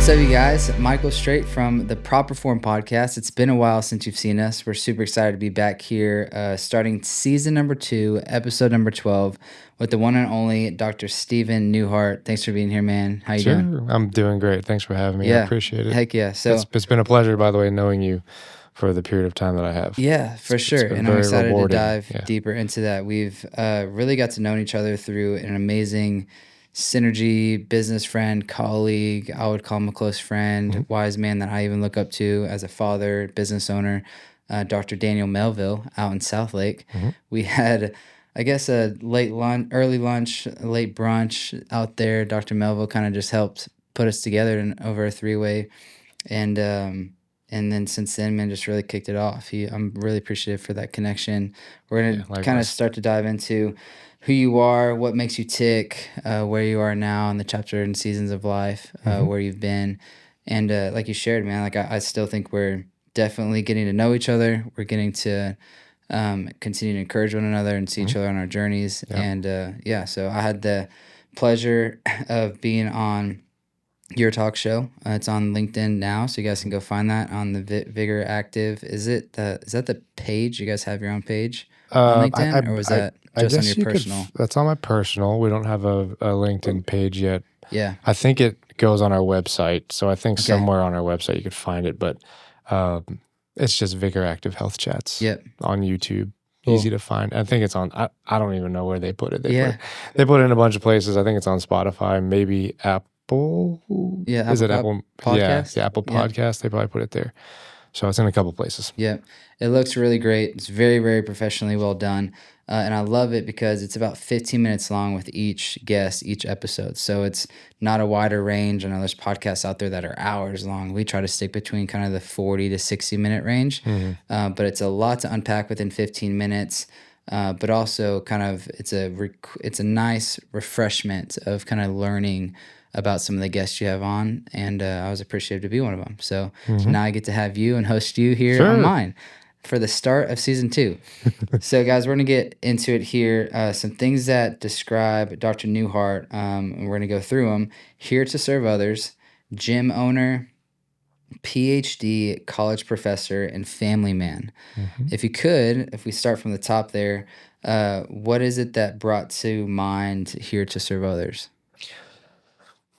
What's up, you guys? Michael Streight from the Proper Form Podcast. It's been a while since you've seen us. We're super excited to be back here, starting season number 2, episode number 12, with the one and only Dr. Stephen Newhart. Thanks for being here, man. How you doing? Sure, I'm doing great. Thanks for having me. I appreciate it. Heck yeah. So it's been a pleasure, by the way, knowing you for the period of time that I have. yeah, for sure. It's been And I'm very excited rewarding. to dive deeper into that. We've really got to know each other through an amazing synergy, business friend, colleague. I would call him a close friend, wise man that I even look up to as a father, business owner, Dr. Daniel Melville out in South Lake. We had, I guess, a late lunch, early lunch, late brunch out there. Dr. Melville kind of just helped put us together over a 3-way. And then since then, man, just really kicked it off. I'm really appreciative for that connection. We're going to kind of start to dive into who you are, what makes you tick, where you are now in the chapter and seasons of life, where you've been. And like you shared, man, like I still think we're definitely getting to know each other. We're getting to continue to encourage one another and see each other on our journeys. Yeah. And so I had the pleasure of being on your talk show. It's on LinkedIn now, so you guys can go find that on the Vigor Active. Is that the page? You guys have your own page on LinkedIn, or was that just on your personal? That's on my personal. We don't have a LinkedIn page yet. Yeah. I think it goes on our website, so I think somewhere on our website you could find it, but it's just Vigor Active Health Chats on YouTube. Cool. Easy to find. I think it's on, I don't even know where they put it. They put it in a bunch of places. I think it's on Spotify, maybe Apple. Yeah, is it Apple Podcast? Yeah, Apple Podcast. They probably put it there. So it's in a couple places. Yeah, it looks really great. It's very, very professionally well done. And I love it because it's about 15 minutes long with each guest, each episode. So it's not a wider range. I know there's podcasts out there that are hours long. We try to stick between kind of the 40 to 60 minute range. But it's a lot to unpack within 15 minutes. But also kind of it's a nice refreshment of kind of learning about some of the guests you have on, and I was appreciative to be one of them. So now I get to have you and host you here on mine for the start of season 2. So guys, we're going to get into it here. Some things that describe Dr. Newhart, and we're going to go through them. Here to serve others, gym owner, PhD, college professor, and family man. If we start from the top there, what is it that brought to mind here to serve others?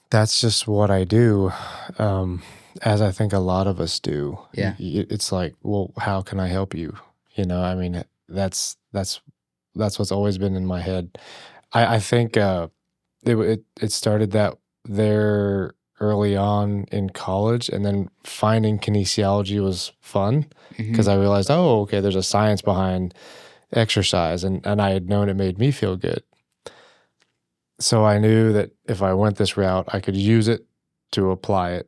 That's just what I do, as I think a lot of us do. Yeah. It's like, well, how can I help you? You know, I mean, that's what's always been in my head. I think it started that there early on in college, and then finding kinesiology was fun because I realized, oh, okay, there's a science behind exercise, and I had known it made me feel good. So I knew that if I went this route, I could use it to apply it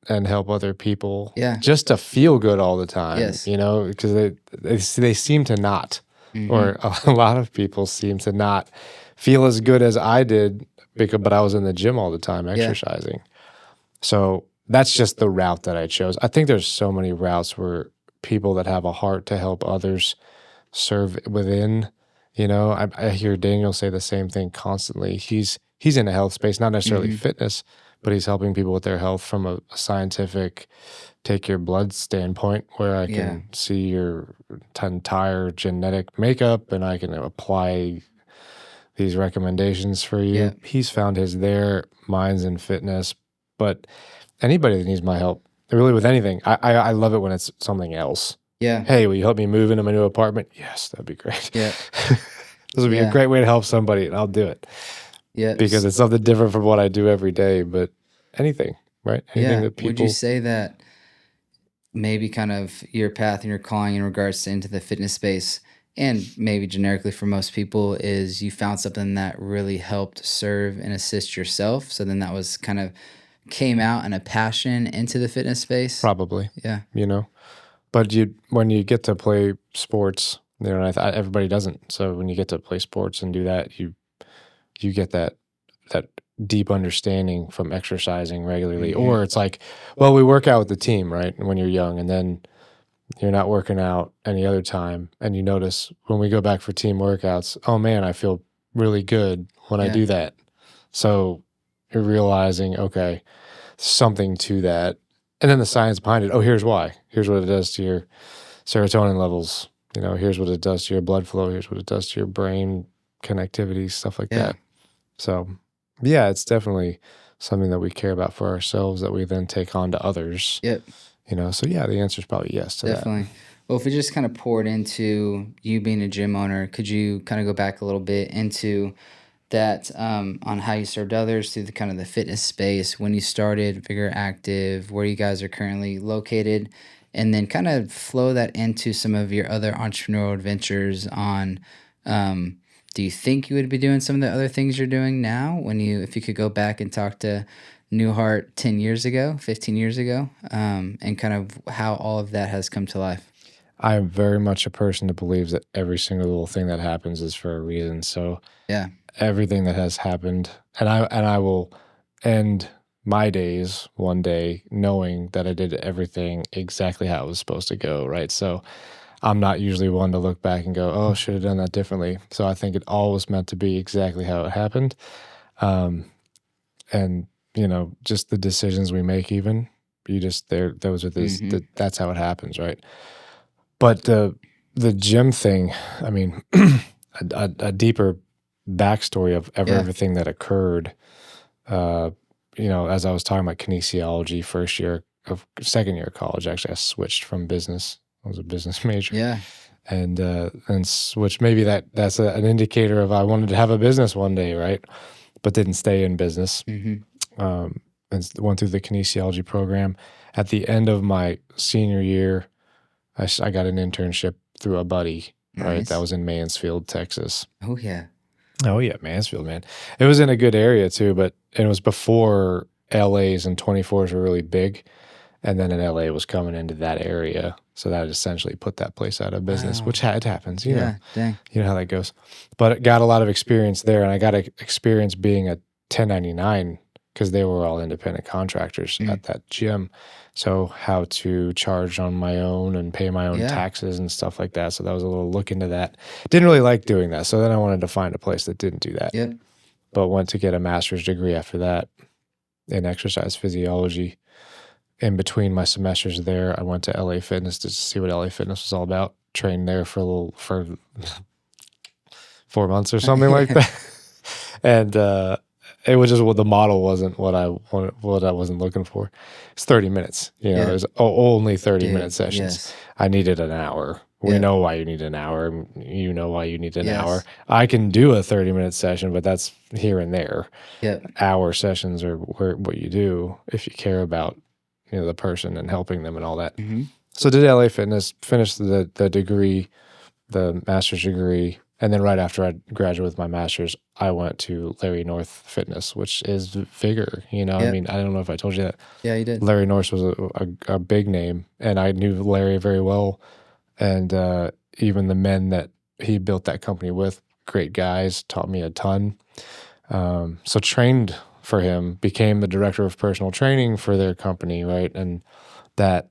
and help other people just to feel good all the time, you know, because they seem to not, or a lot of people seem to not feel as good as I did, but I was in the gym all the time exercising. So that's just the route that I chose. I think there's so many routes where people that have a heart to help others serve within. You know, I hear Daniel say the same thing constantly. He's in a health space, not necessarily fitness, but he's helping people with their health from a scientific, take your blood standpoint, where I can see your entire genetic makeup and I can apply these recommendations for you. Yeah. He's found his there, mine's in fitness, but anybody that needs my help, really with anything, I love it when it's something else. Yeah. Hey, will you help me move into my new apartment? Yes, that'd be great. Yeah. This would be a great way to help somebody, and I'll do it. Yeah. Because it's something different from what I do every day, but anything, right? Anything that people... Would you say that maybe kind of your path and your calling in regards to into the fitness space, and maybe generically for most people, is you found something that really helped serve and assist yourself? So then that was kind of came out in a passion into the fitness space? Probably. Yeah. You know? But when you get to play sports, you know, everybody doesn't. So when you get to play sports and do that, you get that deep understanding from exercising regularly. Or it's like, well, we work out with the team, right? When you're young, and then you're not working out any other time, and you notice when we go back for team workouts, oh man, I feel really good when I do that. So you're realizing, okay, something to that. And then the science behind it. Oh, here's why. Here's what it does to your serotonin levels. Here's what it does to your blood flow. Here's what it does to your brain connectivity, stuff like Yeah. that. So, yeah, it's definitely something that we care about for ourselves that we then take on to others. Yep. So yeah, the answer is probably yes to that. Definitely. Well, if we just kind of poured into you being a gym owner, could you kind of go back a little bit into that on how you served others through the kind of the fitness space when you started Vigor Active, where you guys are currently located, and then kind of flow that into some of your other entrepreneurial adventures on do you think you would be doing some of the other things you're doing now if you could go back and talk to Newhart 10 years ago, 15 years ago, and kind of how all of that has come to life? I am very much a person that believes that every single little thing that happens is for a reason. So Yeah. everything that has happened, and I will end my days one day knowing that I did everything exactly how it was supposed to go, right? So I'm not usually one to look back and go, oh, should have done that differently. So I think it all was meant to be exactly how it happened. And just the decisions we make, even those are that's how it happens, right? But the gym thing, I mean, a deeper backstory of Yeah. everything that occurred. As I was talking about kinesiology, second year of college, actually, I switched from business. I was a business major. Yeah. And switched. Maybe that's an indicator of I wanted to have a business one day, right? But didn't stay in business. And went through the kinesiology program. At the end of my senior year, I got an internship through a buddy, right? Nice. That was in Mansfield, Texas. Oh, yeah. Oh, yeah, Mansfield, man. It was in a good area, too, but it was before LAs and 24s were really big. And then an LA was coming into that area. So that essentially put that place out of business, Wow. which it happens, Yeah, dang. You know how that goes. But it got a lot of experience there, and I got experience being a 1099 because they were all independent contractors at that gym. So how to charge on my own and pay my own taxes and stuff like that. So that was a little look into that. Didn't really like doing that. So then I wanted to find a place that didn't do that. Yep. But went to get a master's degree after that in exercise physiology. In between my semesters there, I went to LA Fitness to see what LA Fitness was all about. Trained there for 4 months or something like that. And it was just the model wasn't what I wanted, what I wasn't looking for. It's 30 minutes. It was only 30-minute sessions. Yes. I needed an hour. We know why you need an hour. You know why you need an Yes. hour. I can do a 30-minute session, but that's here and there. Yep. Hour sessions are what you do if you care about the person and helping them and all that. So did LA Fitness, finished the degree, the master's degree, and then right after I graduated with my master's, I went to Larry North Fitness, which is Vigor. I mean, I don't know if I told you that. Yeah, you did. Larry North was a big name, and I knew Larry very well, and even the men that he built that company with, great guys, taught me a ton. So trained for him, became the director of personal training for their company, right? And that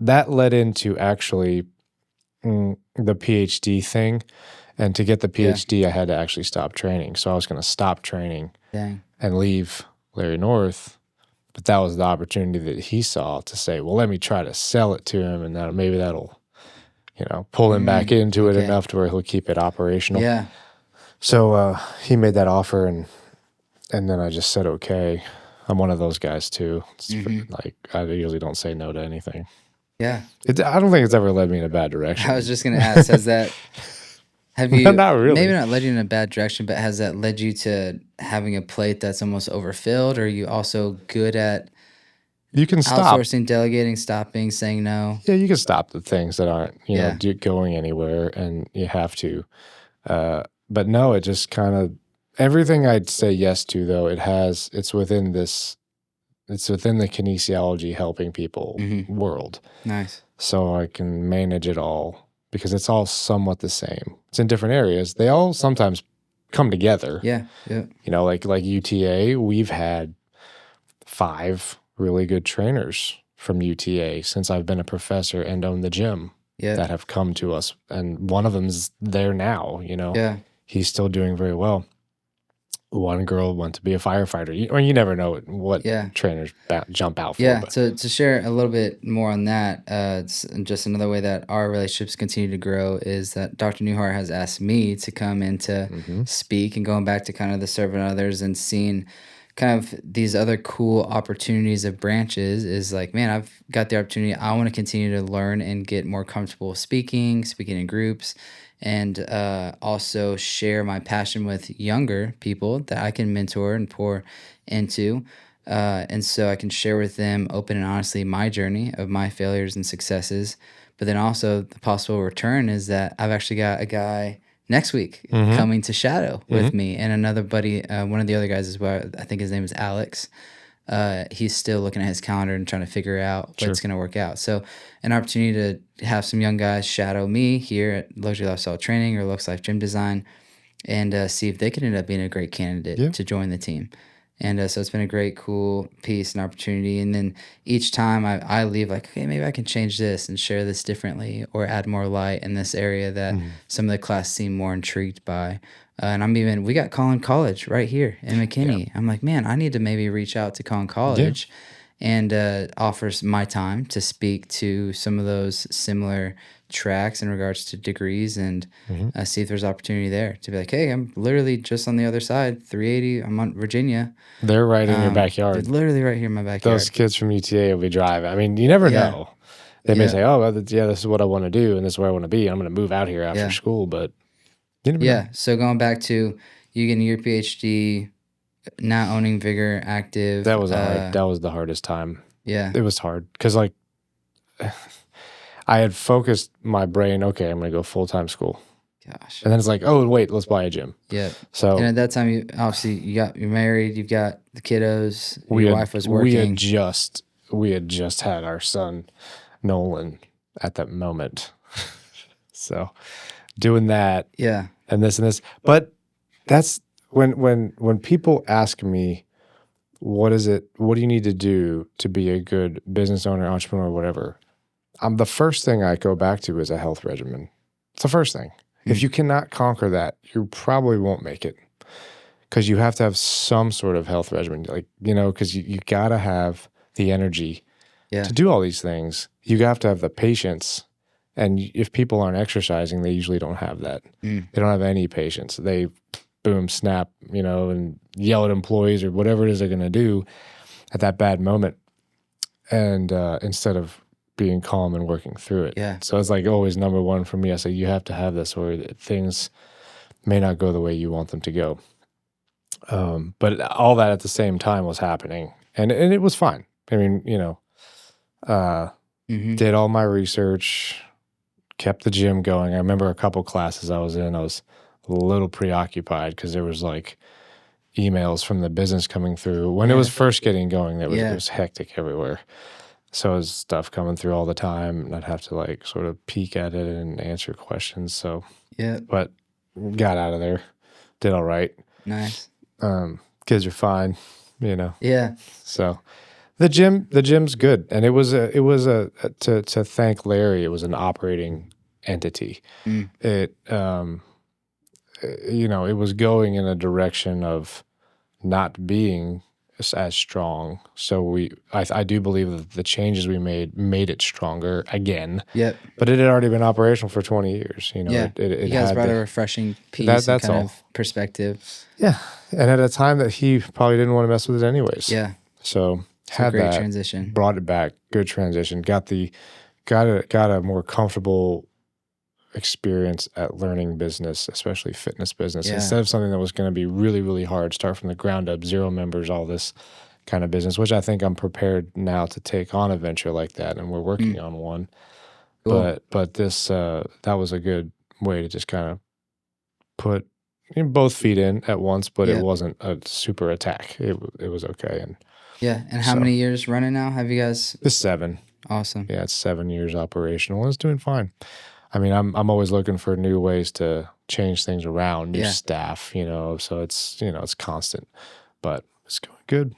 led into actually the PhD thing. And to get the PhD, I had to actually stop training. So I was going to stop training and leave Larry North. But that was the opportunity that he saw to say, well, let me try to sell it to him, and maybe that'll, pull him back into it enough to where he'll keep it operational. Yeah. So he made that offer, and then I just said, okay. I'm one of those guys too. Like, I usually don't say no to anything. Yeah. I don't think it's ever led me in a bad direction. I was just going to ask, have you, Not really. maybe not led you in a bad direction, but has that led you to having a plate that's almost overfilled? Or are you also good at you can stop outsourcing, delegating, stopping, saying no? Yeah, you can stop the things that aren't, going anywhere, and you have to. But no, it just kind of, everything I'd say yes to, though, it's within the kinesiology helping people world. Nice. So I can manage it all because it's all somewhat the same. It's in different areas. They all sometimes come together. Yeah. Yeah. Like UTA, we've had 5 really good trainers from UTA since I've been a professor and own the gym that have come to us. And one of them's there now, Yeah. He's still doing very well. one girl went to be a firefighter. You never know what Yeah. trainers jump out for, Yeah, but to share a little bit more on that, it's just another way that our relationships continue to grow is that Dr. Newhart has asked me to come in to mhm, speak, and going back to kind of the serving others and seeing kind of these other cool opportunities of branches is like, man, I've got the opportunity. I want to continue to learn and get more comfortable speaking in groups, and also share my passion with younger people that I can mentor and pour into. And so I can share with them open and honestly my journey of my failures and successes. But then also the possible return is that I've actually got a guy next week mhm, coming to shadow with mhm, me, and another buddy, one of the other guys as well. I think his name is Alex. He's still looking at his calendar and trying to figure out what's sure, going to work out. So, an opportunity to have some young guys shadow me here at Luxury Lifestyle Training or Lux Life Gym Design, and see if they could end up being a great candidate yeah, to join the team. And so it's been a great, cool piece and opportunity. And then each time I leave, like, okay, maybe I can change this and share this differently or add more light in this area that mhm, some of the class seem more intrigued by. And we got Collin College right here in yeah, McKinney. I'm like, man, I need to maybe reach out to Collin yeah, College and offers my time to speak to some of those similar tracks in regards to degrees, and mhm. see if there's opportunity there to be like, hey, I'm literally just on the other side, 380. I'm on Virginia. They're right in your They're backyard. literally right here in my Those backyard. kids from UTA will be driving. I mean, you never Yeah, know. They may yeah, say, "Oh, well, yeah, this is what I want to do, and this is where I want to be. I'm going to move out here after yeah, school," but you never know. yeah. So going back to you getting your PhD, not owning Vigor Active. That was the hardest time. Yeah, It was hard because, like, I had focused my brain, okay, I'm going to go full-time school. gosh, And then it's like, "Oh, wait, let's buy a gym." yeah. And So at that time, you obviously you're married, you've got the kiddos, we your had wife was we had working. just we had just had our son Nolan at that moment. So doing that Yeah, and this and this. But that's when people ask me, what do you need to do to be a good business owner, entrepreneur, whatever? The first thing I go back to is a health regimen. It's the first thing. If mm, you cannot conquer that, you probably won't make it because you have to have some sort of health regimen. Like, because you got to have the energy yeah, to do all these things. You have to have the patience. And if people aren't exercising, they usually don't have that. mm, They don't have any patience. They boom, snap, and yell at employees or whatever it is they're going to do at that bad moment. And instead of being calm and working through it. yeah, So it's like always number one for me. I say, you have to have this or things may not go the way you want them to go. But all that at the same time was happening and it was fine. I mean, uh, mm-hmm. did all my research, kept the gym going. I remember a couple classes I was in, I was a little preoccupied because there was like emails from the business coming through. When it was Yeah, first getting going, it yeah, was hectic everywhere. So it was stuff coming through all the time, and I'd have to like sort of peek at it and answer questions. So, yeah, but got out of there, did all right. nice. Kids are fine, you know. Yeah, So the gym's good, and to thank Larry. It was an operating entity. mm, It it was going in a direction of not being as strong. So I do believe that the changes we made it stronger again. yep. But it had already been operational for 20 years. Yeah. It You guys had brought a refreshing that. piece and That's kind all. of perspective. Yeah, and at a time that he probably didn't want to mess with it anyways. Yeah. So It's a had great that, transition. brought it back, good transition. Got a more comfortable experience at learning business, especially fitness business, Yeah. instead of something that was going to be really, really hard, start from the ground up, 0 members, all this kind of business, which I think I'm prepared now to take on a venture like that, and we're working Mm, on one. cool. But this that was a good way to just kind of put both feet in at once, but it Yep. wasn't a super attack. It was okay, and Yeah. And how so many years running now have you guys? it's 7. Awesome. Yeah, it's 7 years operational, and it's doing fine. I mean, I'm always looking for new ways to change things around, new Yeah. staff, so it's constant, but it's going good.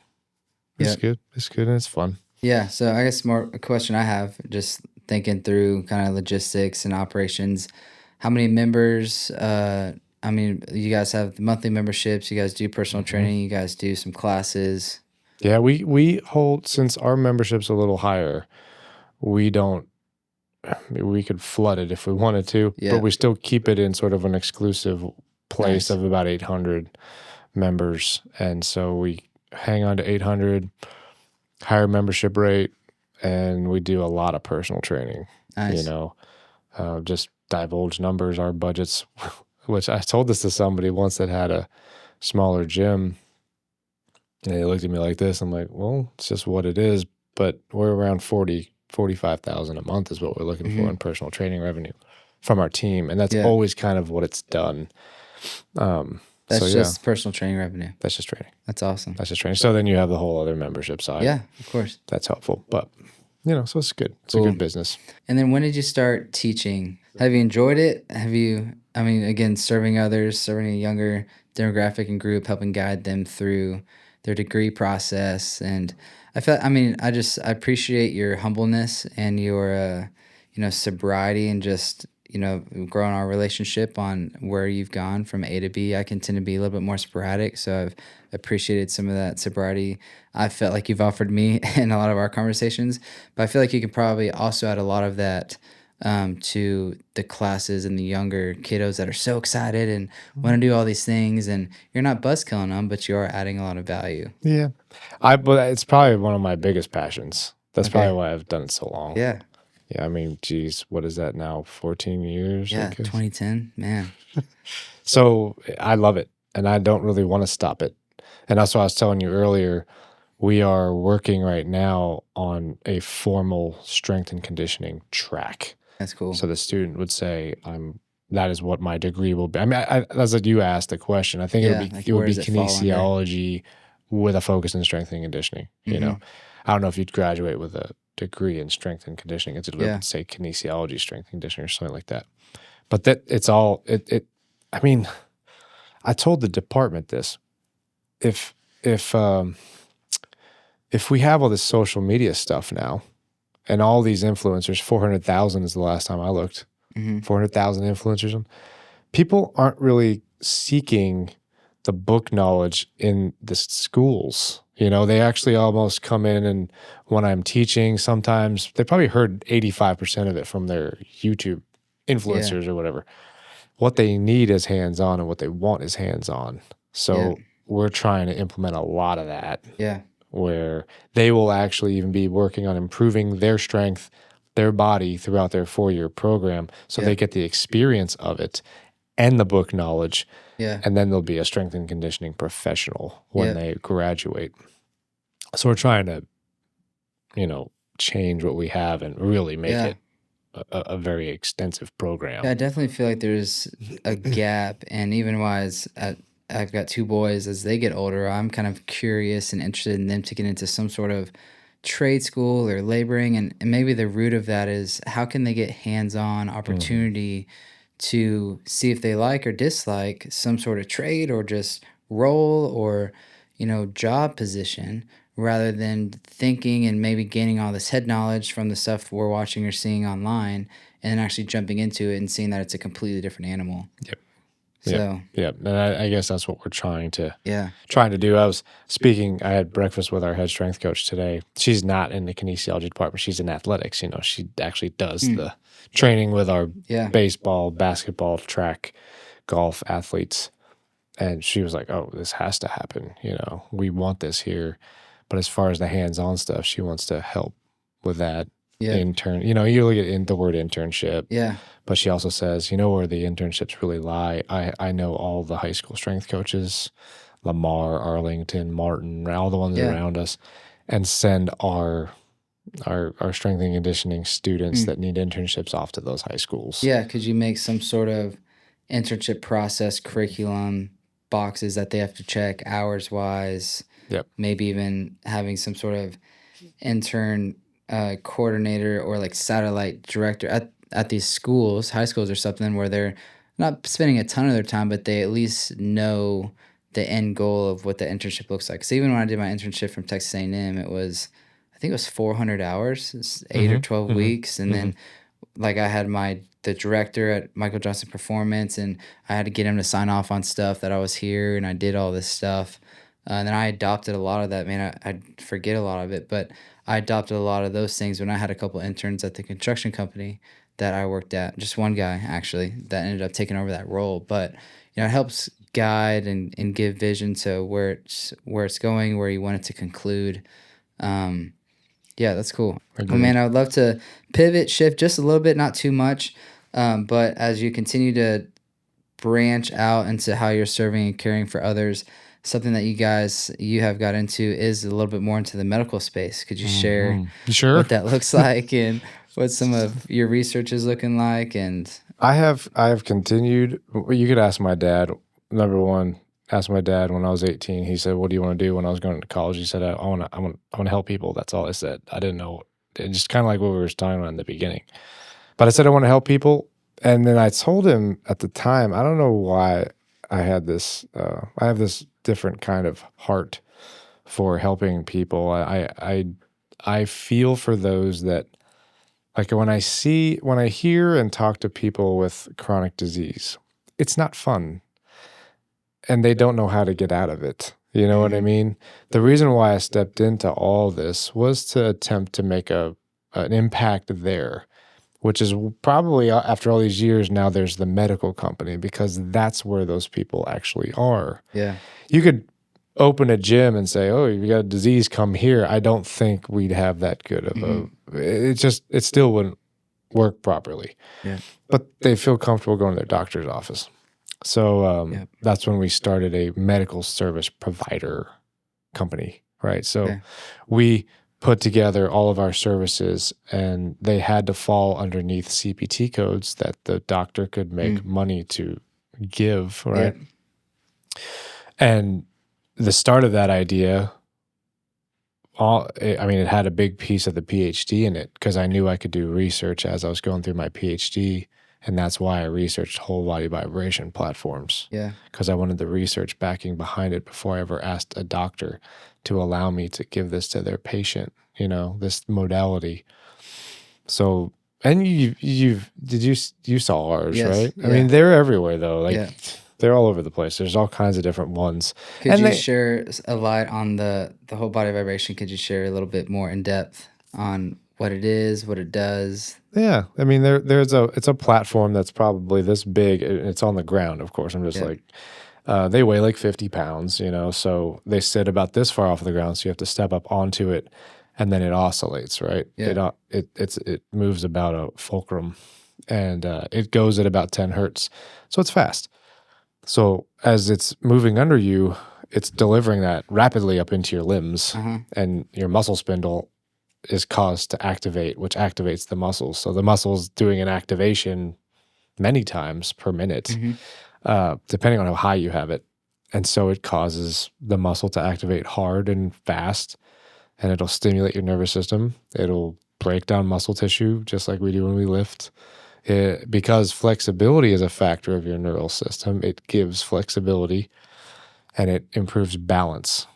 It's Yep. good. It's good and it's fun. Yeah. So I guess more a question I have, just thinking through kind of logistics and operations. How many members I mean, you guys have the monthly memberships, you guys do personal Mhm. training, you guys do some classes. Yeah, we hold, since our membership's a little higher, we don't I mean, we could flood it if we wanted to, but Yeah. we still keep it in sort of an exclusive place Nice. of about 800 members, and so we hang on to 800, higher membership rate, and we do a lot of personal training, you Nice. know, just divulge numbers, our budgets, which I told this to somebody once that had a smaller gym, and they looked at me like this. I'm like, well, it's just what it is, but we're around 45,000 a month is what we're looking for Mhm. in personal training revenue from our team, and that's Yeah. always kind of what it's done. So That's yeah, just personal training revenue. that's just training. That's awesome. That's just training. So then you have the whole other membership side. Yeah, of course. That's helpful, but so it's good. It's a Cool. good business. And then when did you start teaching? Have you enjoyed it? Have you, I mean, again, serving others, serving a younger demographic and group, helping guide them through their degree process. And I mean, I appreciate your humbleness and your, sobriety and just, growing our relationship on where you've gone from A to B. I can tend to be a little bit more sporadic. So I've appreciated some of that sobriety I felt like you've offered me in a lot of our conversations. But I feel like you can probably also add a lot of that to the classes and the younger kiddos that are so excited and want to do all these things. And you're not buzzkilling them, but you are adding a lot of value. Yeah, but it's probably one of my biggest passions. That's probably Okay. why I've done it so long. Yeah. Yeah, I mean, geez, what is that now? 14 years, I Yeah. guess. 2010. Man. So I love it, and I don't really want to stop it. And that's what I was telling you earlier. We are working right now on a formal strength and conditioning track. That's cool. So the student would say, that is what my degree will be. I mean, as like you asked the question, I think Yeah. Like, it would where be does it fall under? kinesiology with a focus in strength and conditioning. Hmm. I don't know if you'd graduate with a degree in strength and conditioning. It Yeah. would say kinesiology, strength and conditioning, or something like that. But that it's all it. I mean, I told the department this. If if um, if we have all this social media stuff now, and all these influencers, 400,000 is the last time I looked, Hmm. 400,000 influencers, people aren't really seeking the book knowledge in the schools. They actually almost come in, and when I'm teaching, sometimes they probably heard 85% of it from their YouTube Yeah. influencers or whatever. What they need is hands-on, and what they want is hands-on. Yeah. So we're trying to implement a lot of that, Yeah. where they will actually even be working on improving their strength, their body throughout their 4-year program, so Yeah. they get the experience of it and the book knowledge, Yeah. and then they'll be a strength and conditioning professional when Yeah. they graduate. So we're trying to, change what we have and really make Yeah. it a very extensive program. Yeah, I definitely feel like there's a gap, and even wise, I've got two boys. As they get older, I'm kind of curious and interested in them to get into some sort of trade school or laboring, and maybe the root of that is how can they get hands-on opportunity to see if they like or dislike some sort of trade or just role or job position rather than thinking and maybe gaining all this head knowledge from the stuff we're watching or seeing online and then actually jumping into it and seeing that it's a completely different animal. Yep. So Yep. And I guess that's what we're trying to yeah. do. I had breakfast with our head strength coach today. She's not in the kinesiology department. She's in athletics. She actually does Mm. the training with our Yeah. baseball, basketball, track, golf athletes. And she was like, "Oh, this has to happen. We want this here." But as far as the hands-on stuff, she wants to help with that. Yeah. You look at the word internship. Yeah. But she also says, where the internships really lie? I know all the high school strength coaches, Lamar, Arlington, Martin, all the ones Yeah. around us, and send our strength and conditioning students Mm. that need internships off to those high schools. Yeah, could you make some sort of internship process curriculum boxes that they have to check hours wise? Yep. Maybe even having some sort of intern coordinator or like satellite director at these schools, high schools or something, where they're not spending a ton of their time, but they at least know the end goal of what the internship looks like. So even when I did my internship from Texas A&M, I think it was 400 hours, it's 8 or Mhm, 12 mhm, weeks, and then like I had the director at Michael Johnson Performance, and I had to get him to sign off on stuff that I was here, and I did all this stuff. And then I adopted a lot of that. Man, I forget a lot of it, but I adopted a lot of those things when I had a couple interns at the construction company that I worked at. Just one guy actually that ended up taking over that role. But it helps guide and give vision to where it's going, where you want it to conclude. Um, yeah, that's cool. Well, man, Agreed. I would love to pivot, shift just a little bit, not too much. But as you continue to branch out into how you're serving and caring for others, something that you have got into is a little bit more into the medical space. Could you share You sure? what that looks like and what some of your research is looking like? And I have continued. You could ask my dad. Number one, ask my dad when I was 18. He said, "What do you want to do?" When I was going to college, he said, I want to help people." That's all I said. I didn't know. It just kind of like what we were talking about in the beginning. But I said I want to help people, and then I told him at the time. I don't know why I had this. I have this different kind of heart for helping people. I feel for those that, like, when I hear and talk to people with chronic disease, it's not fun and they don't know how to get out of it. You know what I Mhm. mean? The reason why I stepped into all this was to attempt to make an impact there, which is probably after all these years now there's the medical company, because that's where those people actually are. Yeah. You could open a gym and say, "Oh, you got a disease, come here." I don't think we'd have that good of Hmm. it still wouldn't work properly. Yeah. But they feel comfortable going to their doctor's office. So Yeah. that's when we started a medical service provider company, right? So Okay. we put together all of our services, and they had to fall underneath CPT codes that the doctor could make Mm. money to give, Yeah. right? And the start of that idea, I mean, it had a big piece of the PhD in it, because I knew I could do research as I was going through my PhD. And that's why I researched whole body vibration platforms, Yeah. because I wanted the research backing behind it before I ever asked a doctor to allow me to give this to their patient, this modality. So, and you saw ours, Yes. right? I Yeah. mean, they're everywhere though. Like, Yeah. they're all over the place. There's all kinds of different ones. Could And you they share a light on the whole body vibration? Could you share a little bit more in depth on what it is, what it does? Yeah, I mean, it's a platform that's probably this big. It's on the ground, of course. I'm just Yeah. like, they weigh like 50 pounds, so they sit about this far off the ground, so you have to step up onto it, and then it oscillates, right? Yeah. It moves about a fulcrum, and it goes at about 10 hertz, so it's fast. So as it's moving under you, it's delivering that rapidly up into your limbs, Uh-huh. and your muscle spindle is caused to activate, which activates the muscles. So the muscle's doing an activation many times per minute, Mhm. depending on how high you have it. And so it causes the muscle to activate hard and fast, and it'll stimulate your nervous system. It'll break down muscle tissue just like we do when we lift. Because flexibility is a factor of your neural system, it gives flexibility and it improves balance.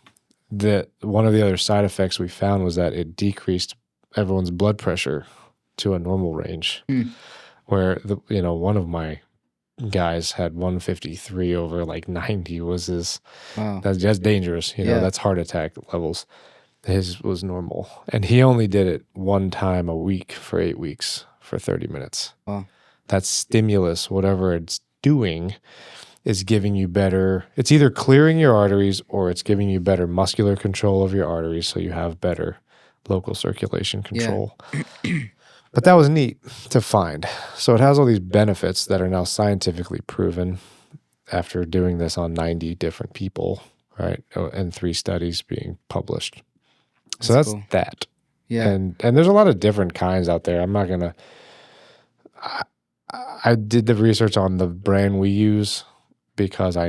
One of the other side effects we found was that it decreased everyone's blood pressure to a normal range, Hmm. where one of my guys had 153 over like 90 was his. Wow. That's dangerous. Yeah. That's heart attack levels. His was normal, and he only did it one time a week for 8 weeks for 30 minutes. Wow. That stimulus, whatever it's doing, is giving you better, it's either clearing your arteries or it's giving you better muscular control of your arteries, so you have better local circulation Yeah. control. But that was neat to find. So it has all these benefits that are now scientifically proven after doing this on 90 different people, right? And 3 studies being published. So That's that's cool. that. Yeah. And there's a lot of different kinds out there. I'm not gonna. I did the research on the brand we use because I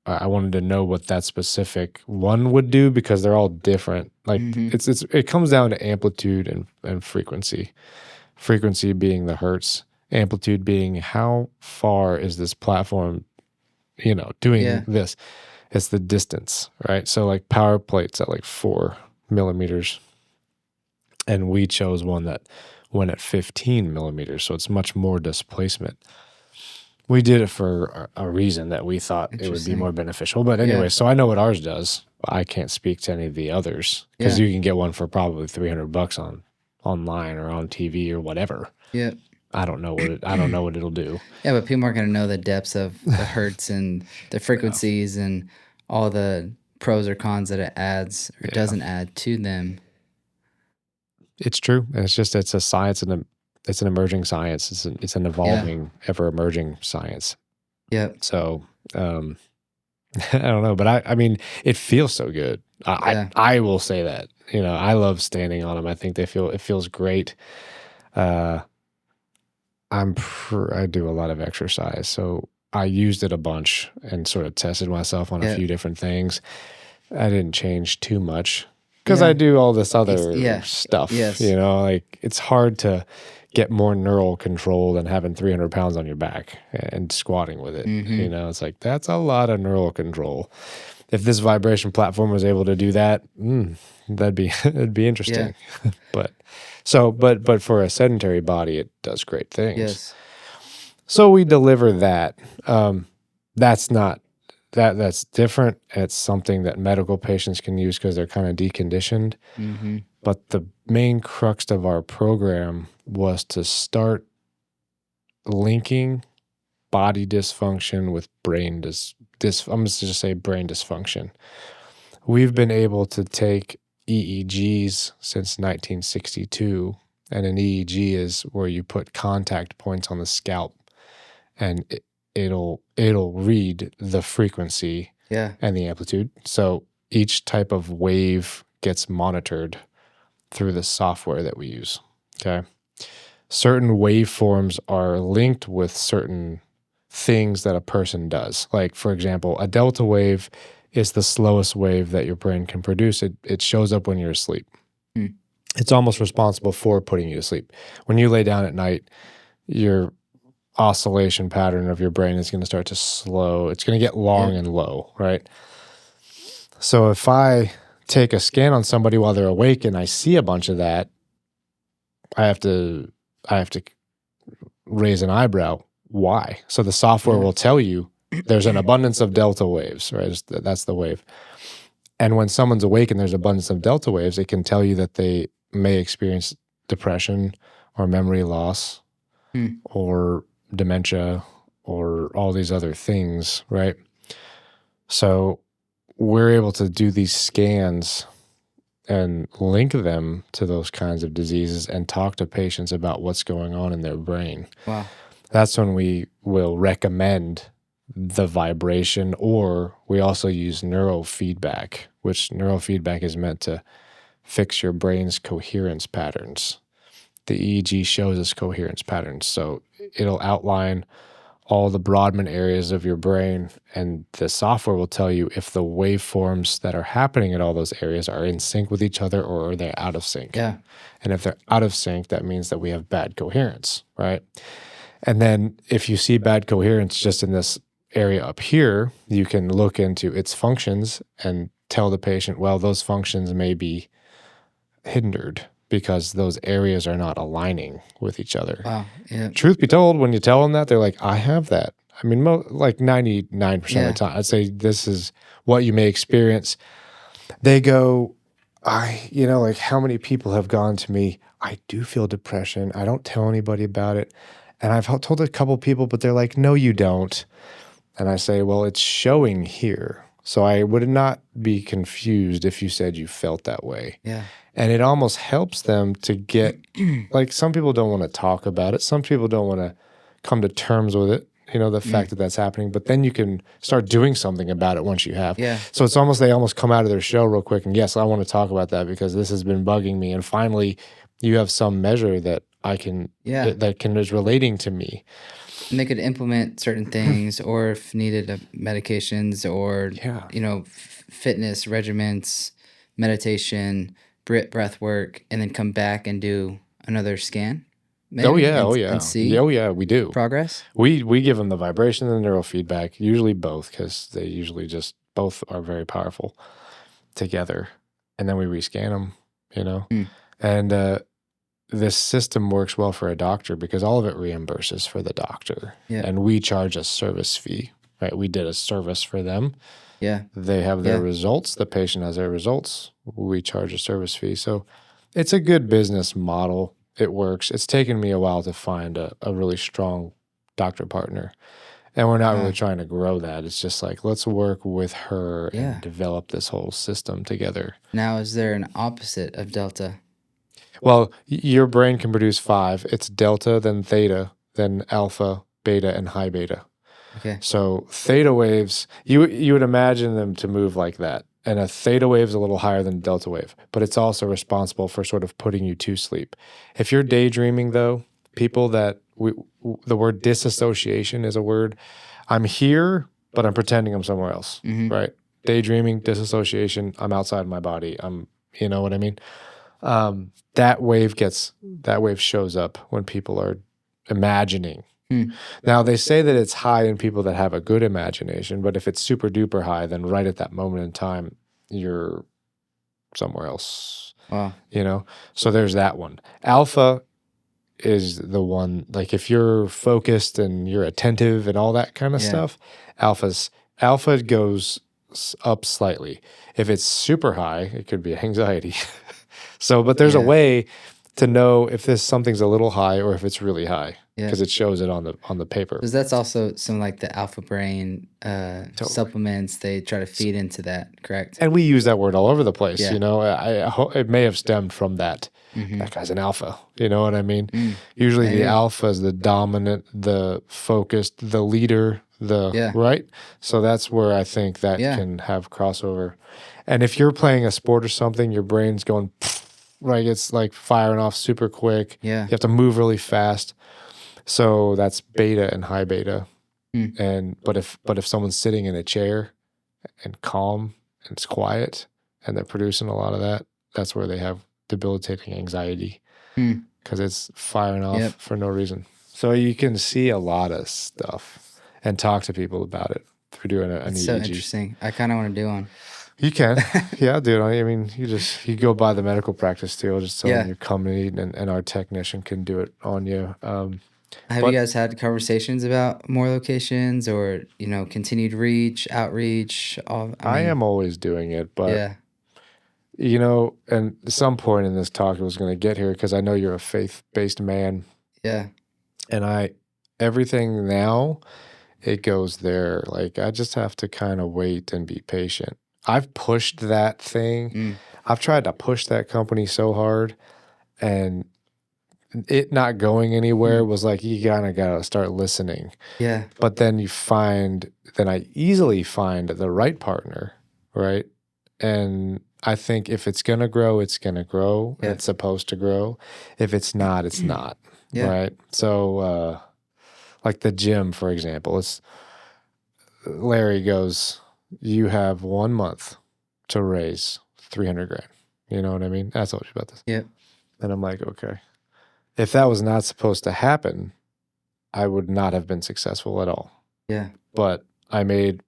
I wanted to know what that specific one would do, because they're all different. Like, Mhm. it comes down to amplitude and frequency. Frequency being the hertz, amplitude being how far is this platform, doing Yeah. this. It's the distance, right? So like power plates at like 4 millimeters, and we chose one that went at 15 millimeters, so it's much more displacement. We did it for a reason that we thought it would be more Interesting. beneficial. But anyway, Yeah. so I know what ours does. I can't speak to any of the others because Yeah. you can get one for probably $300 online or on TV or whatever. Yeah. I don't know what it'll do. Yeah, but people aren't going to know the depths of the hertz and the frequencies and all the pros or cons that it adds or Yeah. doesn't add to them. It's true. And it's a science, and it's an emerging science. It's an evolving, ever emerging science. Yep. So I don't know, but I mean, it feels so good. Yeah. I will say that. I love standing on them. I think it feels great. I do a lot of exercise, so I used it a bunch and sort of tested myself on a Yeah. few different things. I didn't change too much because Yeah. I do all this other yeah. stuff. Yes. Like it's hard to get more neural control than having 300 pounds on your back and squatting with it. Mhm. It's like that's a lot of neural control. If this vibration platform was able to do that, that'd be interesting. But for a sedentary body, it does great things. Yes. So we deliver that. That's different. It's something that medical patients can use because they're kind of deconditioned. Mhm. But the main crux of our program was to start linking body dysfunction with brain I'm just say brain dysfunction. We've been able to take EEGs since 1962, and an EEG is where you put contact points on the scalp, and it'll read the frequency and the amplitude. So each type of wave gets monitored through the software that we use. Okay. Certain waveforms are linked with certain things that a person does. Like, for example, a delta wave is the slowest wave that your brain can produce. It shows up when you're asleep. It's almost responsible for putting you to sleep. When you lay down at night, your oscillation pattern of your brain is going to start to slow. It's going to get long and low, right? So if I take a scan on somebody while they're awake and I see a bunch of that, I have to raise an eyebrow. Why? So the software will tell you there's an abundance of delta waves, right? That's the wave. And when someone's awake and there's abundance of delta waves, it can tell you that they may experience depression or memory loss or dementia or all these other things, right? So we're able to do these scans and link them to those kinds of diseases and talk to patients about what's going on in their brain. Wow. That's when we will recommend the vibration, or we also use neurofeedback, which neurofeedback is meant to fix your brain's coherence patterns. The EEG shows us coherence patterns. So it'll outline all the Brodmann areas of your brain, and the software will tell you if the waveforms that are happening in all those areas are in sync with each other or are they out of sync. Yeah. And if they're out of sync, that means that we have bad coherence, right? And then if you see bad coherence just in this area up here, you can look into its functions and tell the patient, well, those functions may be hindered because those areas are not aligning with each other. Wow. Yeah. Truth be told, when you tell them that, they're like, I have that. I mean, like 99% of the time, I'd say this is what you may experience. They go, like how many people have gone to me, I do feel depression. I don't tell anybody about it. And I've told a couple people, but they're like, no, you don't. And I say, well, it's showing here. So I would not be confused if you said you felt that way. Yeah. And it almost helps them to get, like some people don't want to talk about it. Some people don't want to come to terms with it, the fact that that's happening. But then you can start doing something about it once you have. Yeah. So it's almost, they almost come out of their shell real quick. And yes, I want to talk about that because this has been bugging me. And finally, you have some measure that I can, is relating to me. And they could implement certain things, or if needed, medications, or fitness regimens, meditation, breath work, and then come back and do another scan. Maybe, and see. Oh yeah, we do progress. We give them the vibration and the neurofeedback, usually both, because they usually just both are very powerful together, and then we rescan them. And this system works well for a doctor because all of it reimburses for the doctor. Yeah. And we charge a service fee, right? We did a service for them. Yeah. They have their Yeah. results. The patient has their results. We charge a service fee. So it's a good business model. It works. It's taken me a while to find a really strong doctor partner. And we're not really trying to grow that. It's just like, let's work with her and develop this whole system together. Now, is there an opposite of delta? Well, your brain can produce 5. It's delta, then theta, then alpha, beta, and high beta. Okay. So theta waves, you would imagine them to move like that. And a theta wave is a little higher than a delta wave, but it's also responsible for sort of putting you to sleep. If you're daydreaming, though, people that the word disassociation is a word. I'm here, but I'm pretending I'm somewhere else, right? Daydreaming, disassociation. I'm outside my body. You know what I mean? That wave shows up when people are imagining. Now, they say that it's high in people that have a good imagination, but if it's super duper high, then right at that moment in time, you're somewhere else. Wow. You know? So there's that one. Alpha is the one, like if you're focused and you're attentive and all that kind of stuff, alpha goes up slightly. If it's super high, it could be anxiety. So, but there's a way to know if something's a little high or if it's really high, because it shows it on the paper. Because that's also some like the alpha brain supplements. They try to feed into that, correct? And we use that word all over the place. You know, it may have stemmed from that. That guy's an alpha. You know what I mean? Usually the alpha is the dominant, the focused, the leader, right? So that's where I think that can have crossover. And if you're playing a sport or something, your brain's going, right? It's like firing off super quick. Yeah. You have to move really fast. So that's beta and high beta. But if someone's sitting in a chair and calm and it's quiet and they're producing a lot of that, that's where they have debilitating anxiety because it's firing off for no reason. So you can see a lot of stuff and talk to people about it through doing an EEG. So interesting. I kind of want to do one. You can. Yeah, dude. I mean, you go by the medical practice too. I'll just tell them you come and our technician can do it on you. Have you guys had conversations about more locations or, continued reach, outreach? I am always doing it, but and at some point in this talk, I was going to get here because I know you're a faith-based man. Yeah. And everything now, it goes there. Like, I just have to kind of wait and be patient. I've pushed that thing. I've tried to push that company so hard, and it not going anywhere was like, you kind of got to start listening. Yeah. But then I easily find the right partner, right? And I think if it's going to grow, it's going to grow. Yeah. It's supposed to grow. If it's not, it's not. Yeah. Right? So, like the gym, for example, Larry goes, you have 1 month to raise $300,000. You know what I mean? I told you about this. Yeah. And I'm like, okay. If that was not supposed to happen, I would not have been successful at all. Yeah. But I made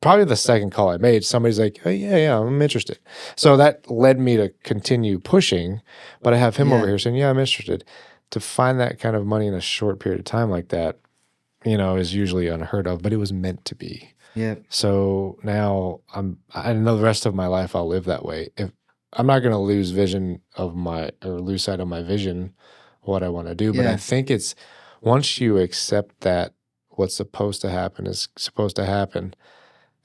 probably the second call I made, somebody's like, hey, yeah, I'm interested. So that led me to continue pushing, but I have him over here saying, yeah, I'm interested. To find that kind of money in a short period of time like that, is usually unheard of, but it was meant to be. Yeah. So now I know the rest of my life I'll live that way. If I'm not going to lose lose sight of my vision, what I want to do, but I think it's once you accept that what's supposed to happen is supposed to happen,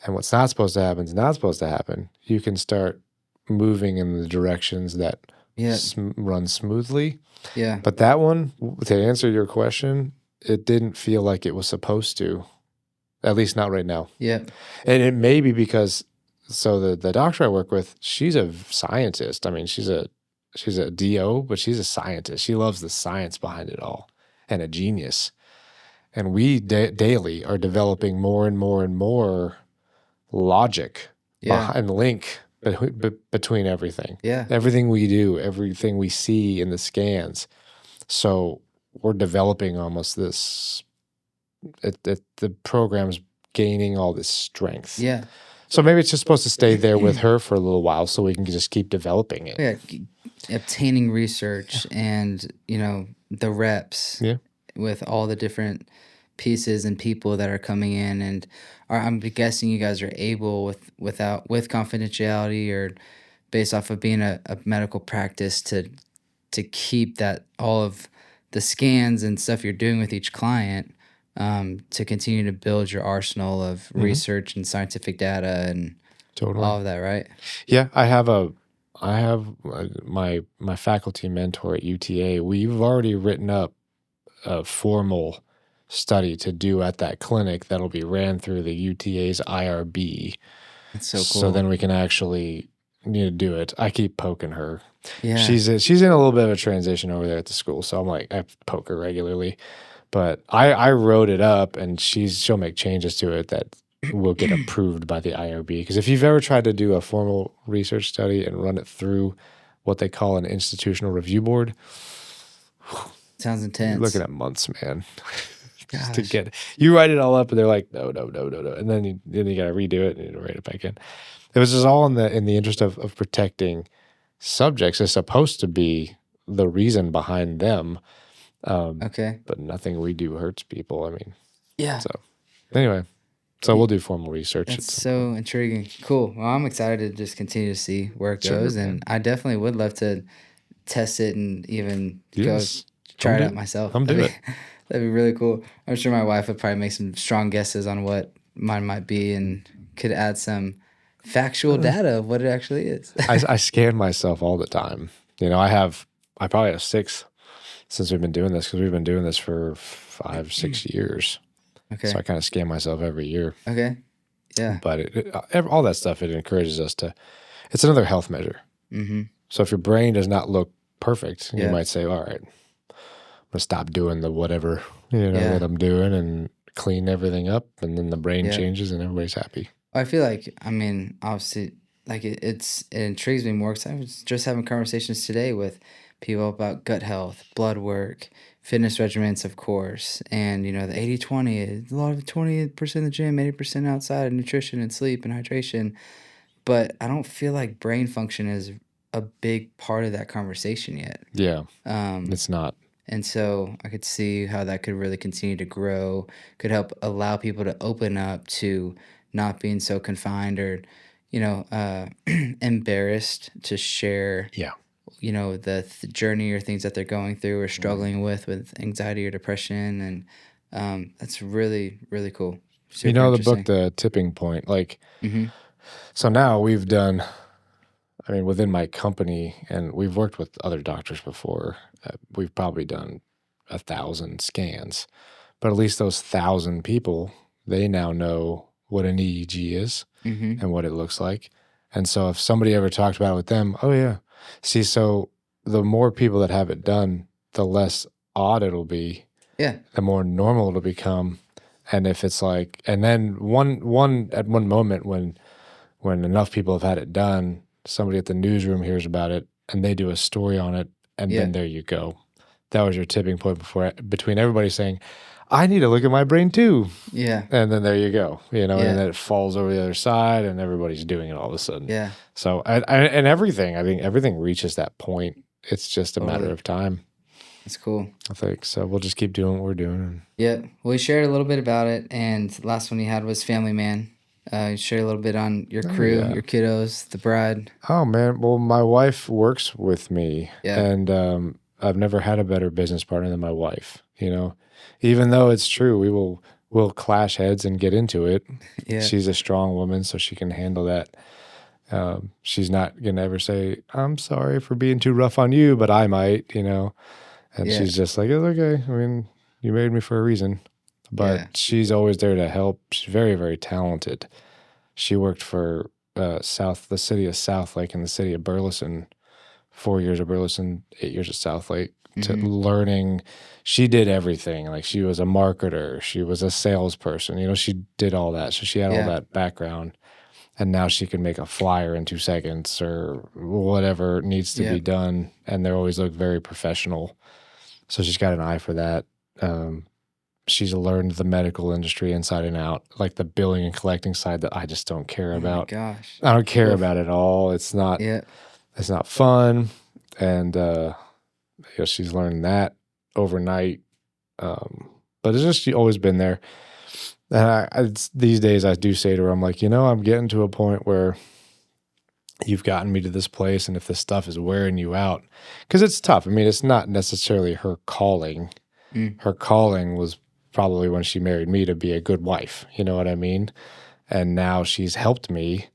and what's not supposed to happen is not supposed to happen, you can start moving in the directions that run smoothly. Yeah. But that one, to answer your question, it didn't feel like it was supposed to, at least not right now. Yeah. And it may be because, so the doctor I work with, she's a scientist. I mean, she's a DO, but she's a scientist. She loves the science behind it all and a genius. And we daily are developing more and more and more logic and link between everything. Yeah. Everything we do, everything we see in the scans. So we're developing almost this, the program's gaining all this strength. Yeah. So maybe it's just supposed to stay there with her for a little while so we can just keep developing it. Yeah, obtaining research and, the reps Yeah. with all the different pieces and people that are coming in, and I'm guessing you guys are able with confidentiality or based off of being a medical practice to keep that all of the scans and stuff you're doing with each client, to continue to build your arsenal of Mhm. research and scientific data and Totally. all of that, right? Yeah, I have my faculty mentor at UTA. We've already written up a formal study to do at that clinic that'll be ran through the UTA's IRB. That's so So cool. then we can actually do it. I keep poking her. Yeah. She's in a little bit of a transition over there at the school, so I'm like I poke her regularly. But I wrote it up, and she'll make changes to it that will get approved by the IRB. Because if you've ever tried to do a formal research study and run it through what they call an institutional review board, Sounds you're looking intense. at months, man. Just to Gosh. get you write it all up, and they're like, no, no, no, no, no, and then you got to redo it and you write it back in. It was just all in the interest of protecting subjects. It's supposed to be the reason behind them, Okay. but nothing we do hurts people. I mean, Yeah. so anyway, so Y- we'll do formal research at That's some point. so intriguing. Cool. Well, I'm excited to just continue to see where it Sure, goes, and man. I definitely would love to test it and even go Yes, try come it do out it. myself. Come do it. That'd be really cool. I'm sure my wife would probably make some strong guesses on what mine might be and could add some factual data of what it actually is. I scan myself all the time. I probably have 6 since we've been doing this because we've been doing this for 5, 6 years. So Okay. I kind of scan myself every year. Okay. Yeah. But all that stuff, it encourages us to. It's another health measure. Mm-hmm. So if your brain does not look perfect, you Yeah. might say, "All right, I'm gonna stop doing the whatever Yeah. that I'm doing and clean everything up," and then the brain Yeah. changes and everybody's happy. I feel like, I mean, obviously, like it intrigues me more because I was just having conversations today with people about gut health, blood work, fitness regimens, of course, and the 80/20, a lot of 20% in the gym, 80% outside, nutrition and sleep and hydration. But I don't feel like brain function is a big part of that conversation yet. Yeah, Um, it's not. and so I could see how that could really continue to grow, could help allow people to open up to not being so confined or, embarrassed to share, Yeah. the journey or things that they're going through or struggling with anxiety or depression. And that's really, really cool. Super The book, interesting. The Tipping Point. Like, Mm-hmm. so now we've done. I mean, within my company, and we've worked with other doctors before. We've probably done 1,000 scans, but at least those 1,000 people, they now know what an EEG is Mm-hmm. and what it looks like. And so if somebody ever talked about it with them, oh yeah. See, so the more people that have it done, the less odd it'll be, Yeah. the more normal it'll become. And if it's like, and then one moment when enough people have had it done, somebody at the newsroom hears about it and they do a story on it, and Yeah. then there you go. That was your tipping point between everybody saying, I need to look at my brain too. Yeah. And then there you go, and Yeah. then it falls over the other side and everybody's doing it all of a sudden. Yeah. So, and everything, I think everything reaches that point. It's just a matter Totally. of time, That's cool. I think. So we'll just keep doing what we're doing. Yeah, well, we shared a little bit about it, and the last one you had was Family Man. You shared a little bit on your Oh, crew, yeah. your kiddos, the bride. Oh, man. Well, my wife works with me, Yeah, and I've never had a better business partner than my wife. Even though it's true, we'll clash heads and get into it. yeah, She's a strong woman, so she can handle that. She's not gonna ever say, "I'm sorry for being too rough on you," but I might. And yeah, she's just like, "It's okay. I mean, you made me for a reason." yeah, But she's always there to help. She's very, very talented. She worked for the city of Southlake and the city of Burleson, 4 years of Burleson, 8 years of Southlake, to hmm, learning. She did everything. Like, she was a marketer, she was a salesperson. She did all that. So she had all yeah, that background. And now she can make a flyer in 2 seconds or whatever needs to yeah, be done. And they always look very professional. So she's got an eye for that. she's learned the medical industry inside and out, like the billing and collecting side that I just don't care Oh my about. gosh. I don't care Oof. about it at all. It's not Yeah. fun. And she's learned that overnight. But it's just always been there. And these days I do say to her, I'm like, I'm getting to a point where you've gotten me to this place, and if this stuff is wearing you out, because it's tough. I mean, it's not necessarily her calling. Mm. Her calling was probably when she married me to be a good wife. You know what I mean? And now she's helped me,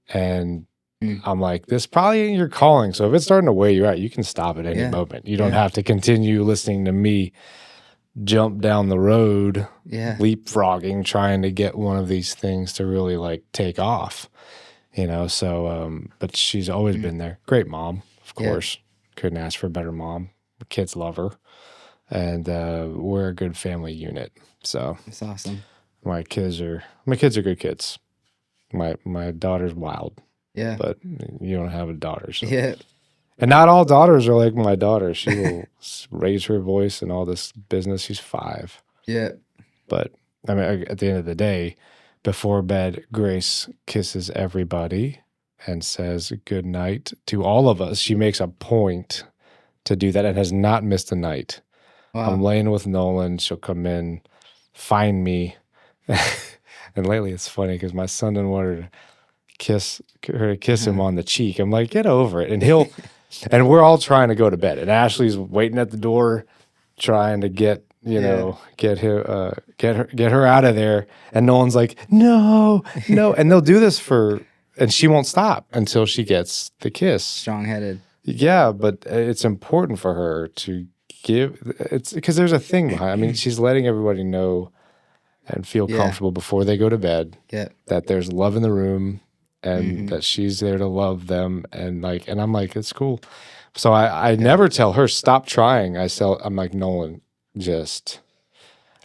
and Mm. I'm like, this probably ain't your calling. So if it's starting to weigh you out, you can stop at any Yeah. moment. You don't Yeah. have to continue listening to me jump down the road, Yeah. leapfrogging, trying to get one of these things to really like take off. So but she's always been there. Great mom, of Yeah. course. Couldn't ask for a better mom. The kids love her. And we're a good family unit. So That's awesome. my kids are good kids. My daughter's wild, Yeah. but you don't have a daughter. So. Yeah. And not all daughters are like my daughter. She will raise her voice and all this business. She's 5. Yeah. But I mean, at the end of the day, before bed, Grace kisses everybody and says good night to all of us. She makes a point to do that and has not missed a night. I'm Wow. laying with Nolan. She'll come in, find me. And lately it's funny because my son didn't want her to kiss him on the cheek. I'm like, get over it. And and we're all trying to go to bed. And Ashley's waiting at the door, trying to get her out of there. And Nolan's like, no. And they'll do this and she won't stop until she gets the kiss. Strong-headed. Yeah, but it's important for her to it's because there's a thing behind. I mean, she's letting everybody know and feel comfortable before they go to bed. Yeah. That there's love in the room and that she's there to love them. And I'm like, it's cool. So I never tell her stop trying. I'm like, Nolan, just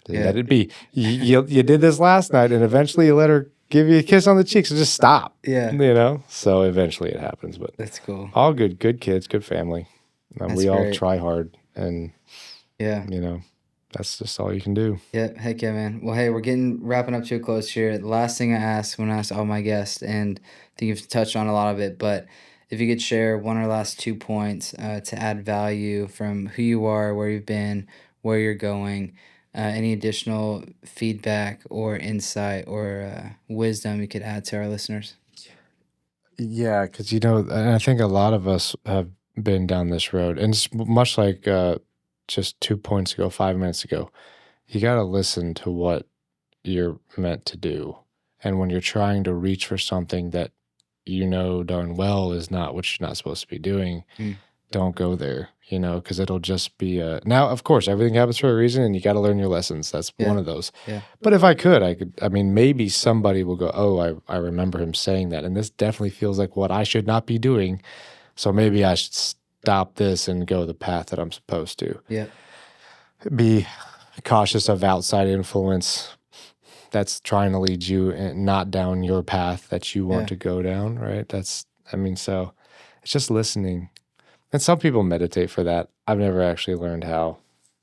let it be. You did this last night, and eventually you let her give you a kiss on the cheek. So just stop. Yeah. So eventually it happens. But That's cool. all good kids, good family. We all great. try hard, and Yeah. that's just all you can do. Yeah, heck yeah, man. Well, hey, we're wrapping up to a close here. The last thing I ask when I ask all my guests, and I think you've touched on a lot of it, but if you could share one or last 2 points to add value from who you are, where you've been, where you're going, any additional feedback or insight or wisdom you could add to our listeners. Yeah, because and I think a lot of us have been down this road, and it's much like just 2 points ago, 5 minutes ago. You got to listen to what you're meant to do, and when you're trying to reach for something that darn well is not what you're not supposed to be doing, don't go there. Because it'll just be now. Of course, everything happens for a reason, and you got to learn your lessons. That's one of those. Yeah. But if I could. I mean, maybe somebody will go, oh, I remember him saying that, and this definitely feels like what I should not be doing. So maybe I should stop this and go the path that I'm supposed to. Yeah. Be cautious of outside influence that's trying to lead you and not down your path that you want to go down, right? So it's just listening. And some people meditate for that. I've never actually learned how.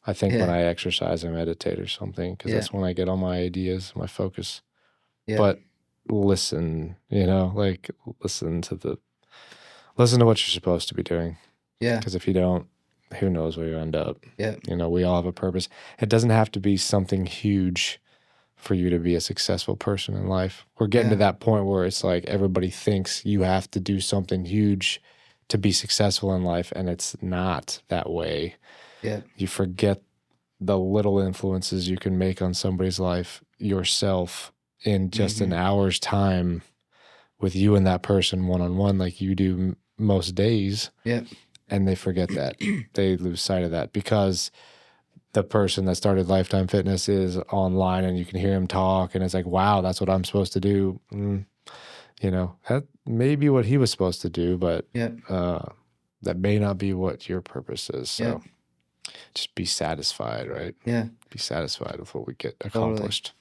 I think when I exercise, I meditate or something, because that's when I get all my ideas, my focus. Yeah. But listen, listen to what you're supposed to be doing. Yeah. Because if you don't, who knows where you end up. Yeah. We all have a purpose. It doesn't have to be something huge for you to be a successful person in life. We're getting to that point where it's like everybody thinks you have to do something huge to be successful in life, and it's not that way. Yeah. You forget the little influences you can make on somebody's life yourself in just an hour's time with you and that person one-on-one, like you do most days. Yep. And they forget that. They lose sight of that because the person that started Lifetime Fitness is online and you can hear him talk, and it's like, wow, that's what I'm supposed to do. That may be what he was supposed to do, but that may not be what your purpose is. So just be satisfied, right? Yeah. Be satisfied with what we get accomplished.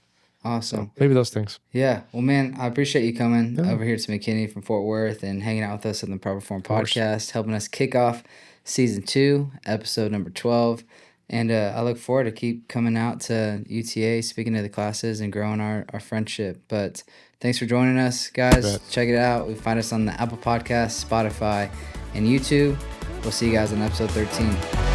Totally. Awesome. So maybe those things. Yeah. Well, man, I appreciate you coming over here to McKinney from Fort Worth and hanging out with us on the Proper Form podcast, helping us kick off season 2, episode number 12. And I look forward to keep coming out to UTA, speaking to the classes, and growing our friendship. But thanks for joining us, guys. Bet. Check it out. We find us on the Apple Podcast, Spotify, and YouTube. We'll see you guys on episode 13.